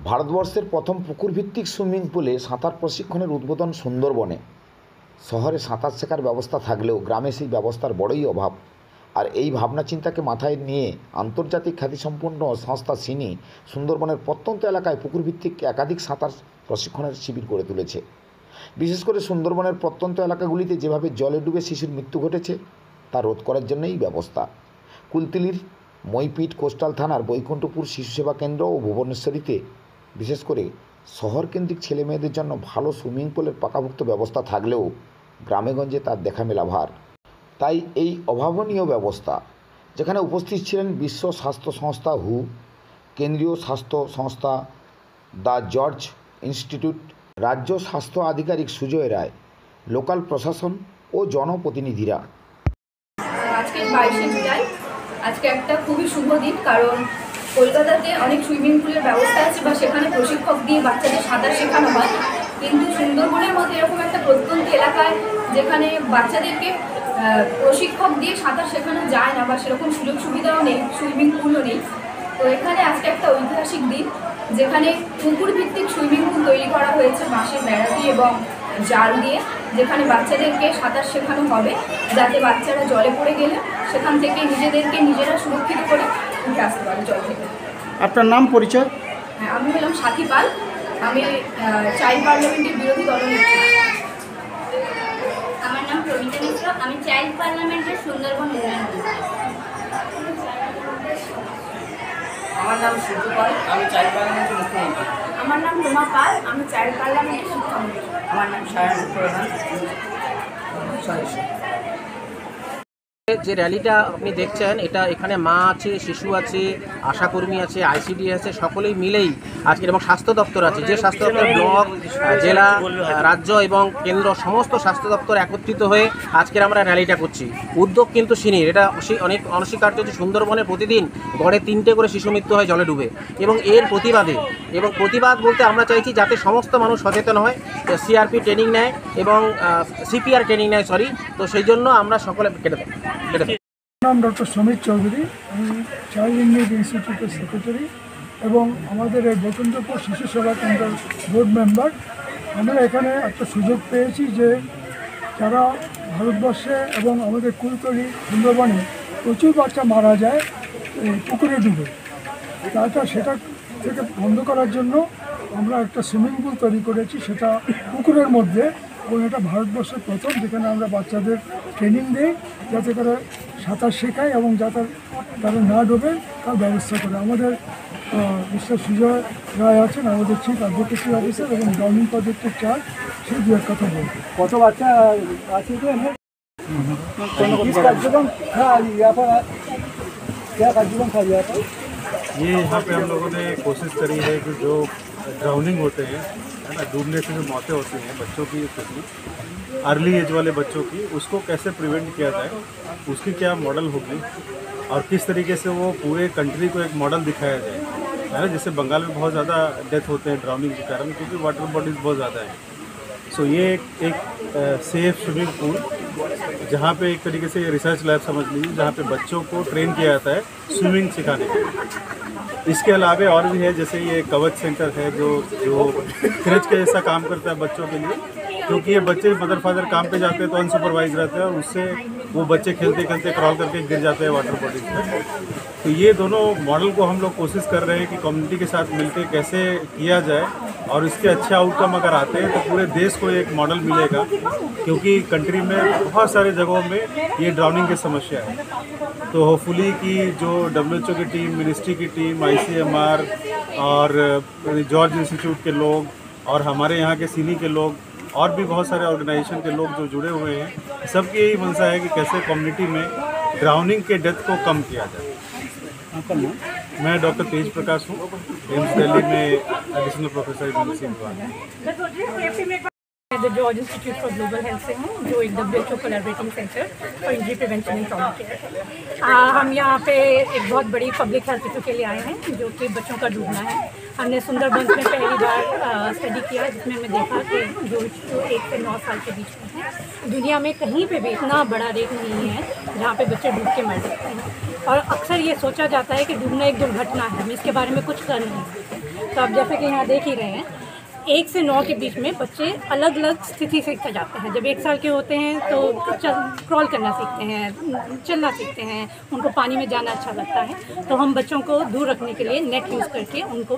ভারতবর্ষের প্রথম পুকুরভিত্তিক সুইমিং পুলে সাঁতার প্রশিক্ষণের উদ্বোধন সুন্দরবনে। শহরে সাঁতার শেখার ব্যবস্থা থাকলেও গ্রামে সেই ব্যবস্থার বড়ই অভাব। আর এই ভাবনা চিন্তাকে মাথায় নিয়ে আন্তর্জাতিক খ্যাতিসম্পন্ন সংস্থা সিনি সুন্দরবনের প্রত্যন্ত এলাকায় পুকুরভিত্তিক একাধিক সাঁতার প্রশিক্ষণের শিবির গড়ে তুলেছে। বিশেষ করে সুন্দরবনের প্রত্যন্ত এলাকাগুলিতে যেভাবে জলে ডুবে শিশুর মৃত্যু ঘটেছে তা রোধ করার জন্যই ব্যবস্থা। কুলতলির মইপিট কোস্টাল থানার বৈকুণ্ঠপুর শিশু সেবা কেন্দ্র ও ভুবনেশ্বরীতে বিশেষ করে শহরকেন্দ্রিক ছেলেমেয়েদের জন্য ভালো সুইমিং পুলের পাকাভুক্ত ব্যবস্থা থাকলেও গ্রামেগঞ্জে তার দেখা মেলা ভার। তাই এই অভাবনীয় ব্যবস্থা, যেখানে উপস্থিত ছিলেন বিশ্ব স্বাস্থ্য সংস্থা হু, কেন্দ্রীয় স্বাস্থ্য সংস্থা দ্য জর্জ ইনস্টিটিউট, রাজ্য স্বাস্থ্য আধিকারিক সুজয় রায়, লোকাল প্রশাসন ও জনপ্রতিনিধিরা। আজকে 22শে জুলাই, আজকে একটা খুবই শুভ দিন, কারণ কলকাতাতে অনেক সুইমিং পুলের ব্যবস্থা আছে বা সেখানে প্রশিক্ষক দিয়ে বাচ্চাদের সাঁতার শেখানো হয়, কিন্তু সুন্দরবনের মধ্যে এরকম একটা প্রত্যন্ত এলাকায় যেখানে বাচ্চাদেরকে প্রশিক্ষক দিয়ে সাঁতার শেখানো যায় না বা সেরকম সুযোগ সুবিধাও নেই, সুইমিং পুলও নেই। তো এখানে আজকে একটা ঐতিহাসিক দিন, যেখানে পুকুর ভিত্তিক সুইমিং পুল তৈরি করা হয়েছে বাঁশের বেড়া দিয়ে এবং জাল দিয়ে, যেখানে বাচ্চাদেরকে সাঁতার শেখানো হবে, যাতে বাচ্চারা জলে পড়ে গেলে সেখান থেকে নিজেদেরকে নিজেরা সুরক্ষিত করে উঠে আসতে পারে জল থেকে। আপনার নাম, পরিচয়? হ্যাঁ, আমি হলাম সাথী পাল, আমি চাইল্ড পার্লামেন্টের বিরোধী দলনেত্রী। আমার নাম প্রমিতা মিশ্র, আমি চাইল্ড পার্লামেন্টের সুন্দরবন উন্নয়ন। আমার নাম সূর্য পাল, আমি চাইল্ড পার্লামেন্টের মুখ্যমন্ত্রী। আমার নাম রোমা পাল, আমি চাইল্ড পার্লামেন্টের শিক্ষামন্ত্রী। আমার নাম সায়ন প্রধান, সদস্য। যে র্যালিটা আপনি দেখছেন, এটা এখানে মা আছে, শিশু আছে, আশাকর্মী আছে, আইসিডি আছে, সকলেই মিলেই আজকের, এবং স্বাস্থ্য দপ্তর আছে, যে স্বাস্থ্য দপ্তর ব্লক, জেলা, রাজ্য এবং কেন্দ্র সমস্ত স্বাস্থ্য দপ্তর একত্রিত হয়ে আজকের আমরা র্যালিটা করছি। উদ্যোগ কিন্তু সিনির, এটা অনেক অনস্বীকার্য যে সুন্দরবনে প্রতিদিন গড়ে 3টে করে শিশু মৃত্যু হয় জলে ডুবে, এবং এর প্রতিবাদ বলতে আমরা চাইছি যাতে সমস্ত মানুষ সচেতন হয়, সিআরপি ট্রেনিং নেয় এবং সিপিআর ট্রেনিং নেয়, তো সেই জন্য আমরা সকলে কেটে দেয়। নাম ডক্টর সমীর চৌধুরী, আমি চাইল্ড ইন্ডিয়ান ইনস্টিটিউটের সেক্রেটারি এবং আমাদের এই বৈকুণ্ঠপুর শিশু সেবা কেন্দ্রের বোর্ড মেম্বার। আমরা এখানে একটা সুযোগ পেয়েছি যে যারা ভারতবর্ষে এবং আমাদের কুলতলি সুন্দরবনে প্রচুর বাচ্চা মারা যায় এই পুকুরে ডুবে, তাছাড়া সেটা থেকে বন্ধ করার জন্য আমরা একটা সুইমিং পুল তৈরি করেছি, সেটা পুকুরের মধ্যে, এবং এটা ভারতবর্ষের প্রথম, যেখানে আমরা বাচ্চাদের ট্রেনিং দিই যাতে করে সাঁতার শেখায় এবং যাতে তারা না ডোবে তার ব্যবস্থা করে। আমাদের মিস্টার সুজয় রায় আছেন, আমাদের চিফ অ্যাডভোকেসি অফিসার এবং গ্রামীণ প্রজেক্টের চার্জ, সেই দু এক কথা বলবো। কত বাচ্চা আছে ये यहाँ पे हम लोगों ने कोशिश करी है कि जो ड्राउनिंग होते हैं, है ना, डूबने से जो मौतें होती हैं बच्चों की, स्पेशली अर्ली एज वाले बच्चों की, उसको कैसे प्रिवेंट किया जाए, उसकी क्या मॉडल होगी और किस तरीके से वो पूरे कंट्री को एक मॉडल दिखाया जाए, है ना। जैसे बंगाल में बहुत ज़्यादा डेथ होते हैं ड्राउनिंग के कारण, क्योंकि वाटर बॉडीज़ बहुत ज़्यादा है। सो ये एक सेफ स्विमिंग पूल, जहाँ पे एक तरीके से रिसर्च लैब समझ लीजिए, जहाँ पे बच्चों को ट्रेन किया जाता है स्विमिंग सिखाने के लिए। इसके अलावा और भी है, जैसे ये कवच सेंटर है जो क्रेच के जैसा काम करता है बच्चों के लिए, क्योंकि ये बच्चे मदर फादर काम पे जाते हैं तो अनसुपरवाइज रहते हैं और उससे वो बच्चे खेलते खेलते क्रॉल करके गिर जाते हैं वाटर बॉडीज में। तो ये दोनों मॉडल को हम लोग कोशिश कर रहे हैं कि कम्युनिटी के साथ मिलकर कैसे किया जाए, और इसके अच्छे आउटकम अगर आते हैं तो पूरे देश को एक मॉडल मिलेगा, क्योंकि कंट्री में बहुत सारे जगहों में ये ड्राउनिंग की समस्या है। तो होपफुली कि जो WHO की टीम, मिनिस्ट्री की टीम, ICMR और जॉर्ज इंस्टीट्यूट के लोग और हमारे यहाँ के सीनी के लोग और भी बहुत सारे ऑर्गेनाइजेशन के लोग जो जुड़े हुए हैं, सबकी यही मंशा है कि कैसे कम्युनिटी में ड्राउनिंग के डेथ को कम किया जाए। मैं डॉक्टर तेज प्रकाश हूँ, एम्स दिल्ली में एडिशनल प्रोफेसर इमरजेंसी विभाग। The George institute for global health से हूँ, जो एक WHO collaborating centre for injury prevention and trauma care. हम यहाँ पे एक बहुत बड़ी पब्लिक हेल्थ इशू के लिए आए हैं, जो कि बच्चों का डूबना है। हमने सुंदरबन में पहली बार स्टडी किया, जिसमें हमें देखा कि जो 1 से 9 साल के बीच में है, दुनिया में कहीं पे भी इतना बड़ा रेट नहीं है जहाँ पे बच्चे डूब के मर सकते हैं। और अक्सर ये सोचा जाता है कि डूबना एक दुर्घटना है, हम इसके बारे में कुछ कर नहीं सकते। हैं। तो आप जैसे कि यहाँ देख ही रहे हैं 1 से 9 के बीच में बच्चे अलग अलग स्थिति से जाते हैं। जब 1 साल के होते हैं तो क्रॉल करना सीखते हैं, चलना सीखते हैं, उनको पानी में जाना अच्छा लगता है। तो हम बच्चों को दूर रखने के लिए नेट यूज़ करके उनको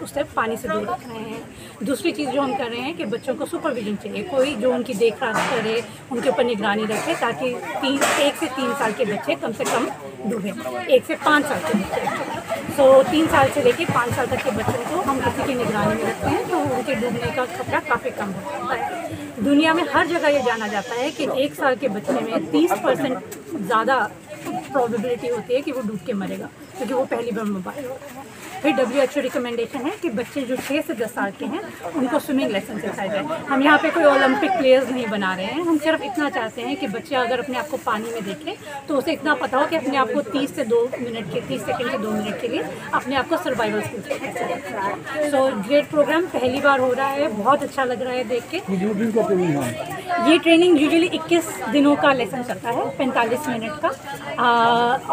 उससे पानी से दूर रख रहे हैं। दूसरी चीज़ जो हम कर रहे हैं कि बच्चों को सुपरविजन चाहिए, कोई जो उनकी देखभाल करे, उनके ऊपर निगरानी रखे, ताकि 1 से 3 साल के बच्चे कम से कम डूबें। 1 से 5 साल के बच्चे, तो 3 साल से लेकर 5 साल तक के बच्चों को हम किसी की निगरानी में रखते हैं, तो उनके डूबने का खतरा काफ़ी कम हो जाता है। दुनिया में हर जगह ये जाना जाता है कि 1 साल के बच्चे में 30% ज़्यादा प्रोबेबिलिटी होती है कि वो डूब के मरेगा, क्योंकि वो पहली बार मोबाइल होता है। फिर WHO रिकमेंडेशन है कि बच्चे जो 6 से 10 साल के हैं उनको स्विमिंग लेसन सिखाए जाए। हम यहाँ पे कोई ओलंपिक प्लेयर्स नहीं बना रहे हैं, हम सिर्फ इतना चाहते हैं कि बच्चे अगर अपने आप को पानी में देखें तो उसे इतना पता हो कि अपने आप को 30 सेकंड से 2 मिनट के लिए अपने आप को सर्वाइवल स्किल्स सिखाएं। सो ग्रेट प्रोग्राम पहली बार हो रहा है, बहुत अच्छा लग रहा है देख के। ये ट्रेनिंग यूजुअली 21 दिनों का लेसन चलता है, 45 मिनट का।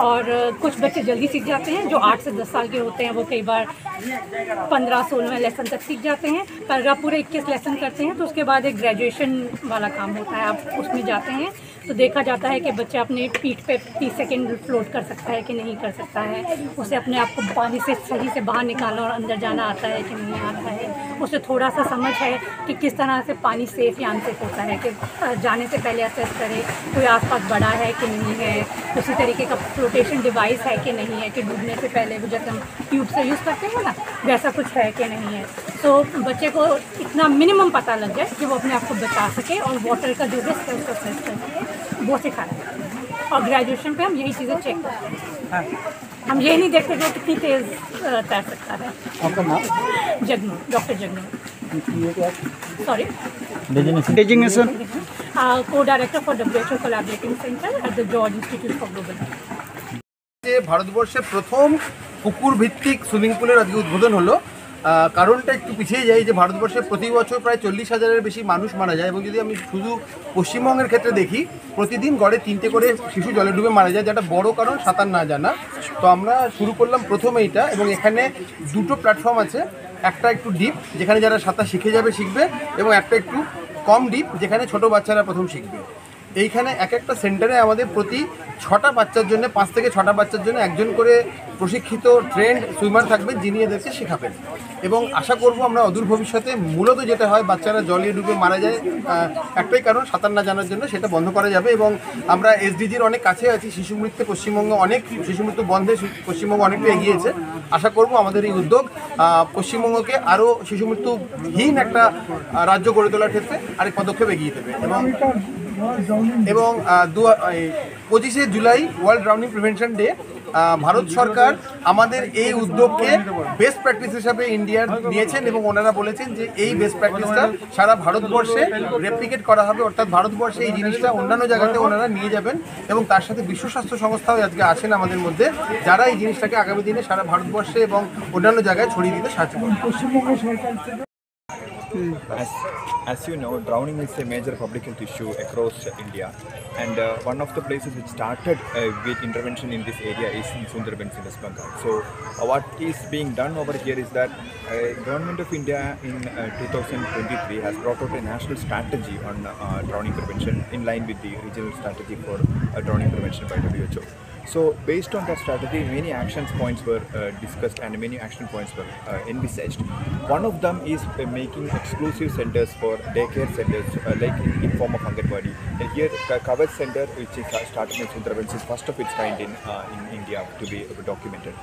और कुछ बच्चे जल्दी सीख जाते हैं, जो 8 से 10 साल के होते हैं वो कई बार 15-16 लेसन तक सीख जाते हैं। पर अगर आप पूरे 21 लेसन करते हैं तो उसके बाद एक ग्रेजुएशन वाला काम होता है, आप उसमें जाते हैं तो देखा जाता है कि बच्चा अपने पीठ पे 30 सेकंड फ्लोट कर सकता है कि नहीं कर सकता है, उसे अपने आप को पानी से सही से बाहर निकालना और अंदर जाना आता है कि नहीं आता है, उसे थोड़ा सा समझ है कि किस तरह से पानी सेफ या अनसेफ होता है, कि जाने से पहले असेस करे कोई आसपास बड़ा है कि नहीं है, उसी तरीके का फ्लोटेशन डिवाइस है कि नहीं है, कि डूबने से पहले वो जैसे हम ट्यूब से यूज़ करते हैं ना, वैसा कुछ है कि नहीं है। तो बच्चे को इतना मिनिमम पता लग जाए कि वो अपने आप को बचा सके और वाटर का जो रिस्क है उसको असेस करके वो सिखाए। और ग्रेजुएशन पे हम यही चीज़ें चेक करते हैं, हम ये नहीं देखते कि वो कितनी तेज़ तैर सकता है। आपका नाम? Jagnu, doctor Jagnu. Sorry, designation? co-director for WHO collaborating center at the George Institute for Global Health। যে ভারতবর্ষে প্রথম পুকুর ভিত্তিক সুইমিং পুলের আজকে উদ্বোধন হলো। কারণটা একটু পিছিয়ে যাই যে ভারতবর্ষে প্রতি বছর প্রায় 40,000-এর বেশি মানুষ মারা যায়, এবং যদি আমি শুধু পশ্চিমবঙ্গের ক্ষেত্রে দেখি প্রতিদিন গড়ে 3টে করে শিশু জলে ডুবে মারা যায়, যেটা বড় কারণ সাঁতার না জানা। তো আমরা শুরু করলাম প্রথমে এইটা, এবং এখানে 2টো প্ল্যাটফর্ম আছে, একটা একটু ডিপ যেখানে যারা সাঁতার শিখবে, এবং একটা একটু কম ডিপ যেখানে ছোট বাচ্চারা প্রথম শিখবে। এইখানে এক একটা সেন্টারে আমাদের প্রতি 6টা বাচ্চার জন্য, 5 থেকে 6টা বাচ্চার জন্য একজন করে প্রশিক্ষিত ট্রেন্ড সুইমার থাকবেন, যিনি এদেরকে শেখাবেন। এবং আশা করব আমরা অদূর ভবিষ্যতে মূলত যেটা হয় বাচ্চারা জলে ডুবে মারা যায় একটাই কারণ সাঁতার না জানার জন্য, সেটা বন্ধ করা যাবে। এবং আমরা SDGর অনেক কাছে আছি, শিশু মৃত্যু পশ্চিমবঙ্গ অনেক, শিশু মৃত্যু বন্ধে পশ্চিমবঙ্গ অনেকটা এগিয়েছে। আশা করব আমাদের এই উদ্যোগ পশ্চিমবঙ্গকে আরও শিশু মৃত্যুহীন একটা রাজ্য গড়ে তোলার ক্ষেত্রে আরেক পদক্ষেপ এগিয়ে দেবে। এবং 25শে জুলাই World Drowning Prevention Day, Bharat সরকার আমাদের এই উদ্যোগকে বেস্ট প্র্যাকটিস হিসাবে ইন্ডিয়ার নিয়েছেন, এবং ওনারা বলেছেন যে এই বেস্ট প্র্যাকটিসটা সারা ভারতবর্ষে রেপ্লিকেট করা হবে, অর্থাৎ ভারতবর্ষে এই জিনিসটা অন্যান্য জায়গাতে ওনারা নিয়ে যাবেন। এবং তার সাথে বিশ্ব স্বাস্থ্য সংস্থাও আজকে আছেন আমাদের মধ্যে, যারা এই জিনিসটাকে আগামী দিনে সারা ভারতবর্ষে এবং অন্যান্য জায়গায় ছড়িয়ে দিতে সাহায্য করবেন। As you know, drowning is a major public health issue across India, and one of the places which started with intervention in this area is in Sundarbans in West Bengal. So what is being done over here is that Government of India in 2023 has brought out a national strategy on drowning prevention in line with the regional strategy for drowning prevention by WHO. So based on that strategy, many action points were discussed and many action points were envisaged. One of them is making exclusive centers for daycare centers, like in form of Anganwadi. And here, Kavach Center, which is started in Sundarbans, is first of its kind in India to be documented.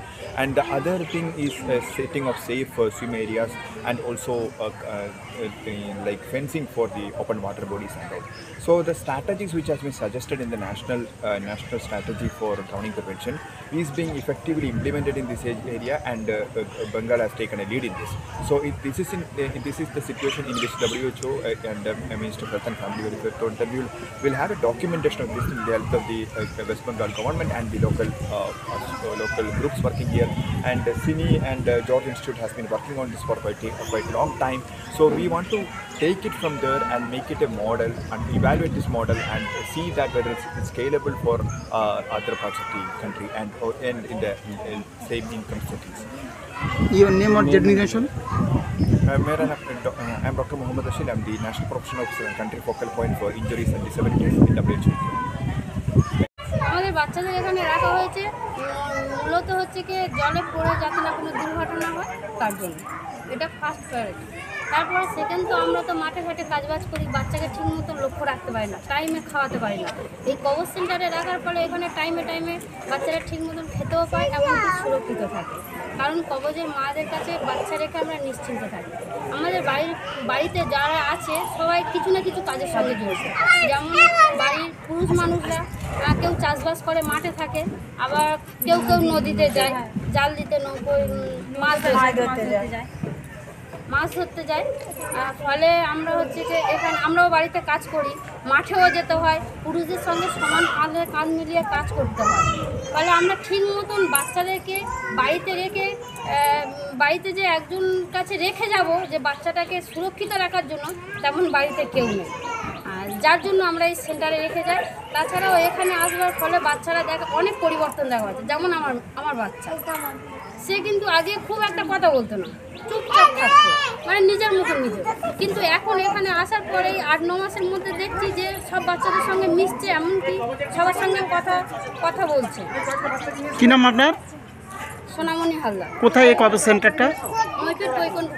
And the other thing is setting of safe swim areas, and also like fencing for the open water bodies and all. So the strategies which has been suggested in the national strategy for drowning prevention is being effectively implemented in this area, and Bengal has taken a lead in this. So this is the situation in which WHO and Minister of Health and Family Welfare thought that we will have a documentation of this in the help of the West Bengal government and the local groups working here. And CINI and George Institute has been working on this for quite a long time. So we want to take it from there and make it a model and evaluate this model and see that whether it's scalable for other parts of the country. And and in the same income status. Your name or designation? I'm Dr. Mohammed Ashil. I'm the National Professional Officer and Country Focal Point for Injuries and Disabilities in WHO. আমাদের বাচ্চাদের এখানে রাখা হয়েছে মূলত হচ্ছে কি জলে পড়ে যাতে না কোনো দুর্ঘটনা হয় তার জন্য, এটা ফার্স্ট প্রায়োরিটি। তারপরে সেকেন্ড তো আমরা তো মাঠে ঘাটে কাজবাজ করি, বাচ্চাকে ঠিক মতো লক্ষ্য রাখতে পারি না, টাইমে খাওয়াতে পারি না। এই কবর সেন্টারে রাখার ফলে এখানে টাইমে বাচ্চারা ঠিক মতন খেতেও পায় এবং সুরক্ষিত থাকে। কারণ কবজের মাদের কাছে বাচ্চা রেখে আমরা নিশ্চিন্ত থাকি। আমাদের বাড়িতে যারা আছে সবাই কিছু না কিছু কাজের সঙ্গে জড়িত, যেমন বাড়ির পুরুষ মানুষরা কেউ চাষবাস করে মাঠে থাকে, আবার কেউ নদীতে যায় জাল দিতে, নৌকোয় মাছ ধরতে যায়। ফলে আমরা হচ্ছে যে এখানে আমরাও বাড়িতে কাজ করি, মাঠেও যেতে হয়, পুরুষদের সঙ্গে সমান কাঁধ মিলিয়ে কাজ করতে হয়। ফলে আমরা ঠিক মতন বাচ্চাদেরকে বাড়িতে রেখে বাড়িতে যে একজন কাছে রেখে যাব যে বাচ্চাটাকে সুরক্ষিত রাখার জন্য, তেমন বাড়িতে কেউ নেই, যার জন্য আমরা এই সেন্টারে রেখে যাই। তাছাড়াও এখানে আসবার ফলে বাচ্চারা অনেক পরিবর্তন দেখা যাচ্ছে। যেমন আমার বাচ্চা, সে কিন্তু আগে খুব একটা কথা বলতো না, চুপচাপ থাকতো, মানে নিজের মতন নিজে। কিন্তু এখন এখানে আসার পরেই 8-9 মাসের মধ্যে দেখছি যে সব বাচ্চাদের সঙ্গে মিশছে, এমনকি সবার সঙ্গে কথা বলছে। কি নাম আপনার? সোনামণি হালদার। কোথায় এই কবর সেন্টারটা? মৈকুর বৈকুণ্ঠ।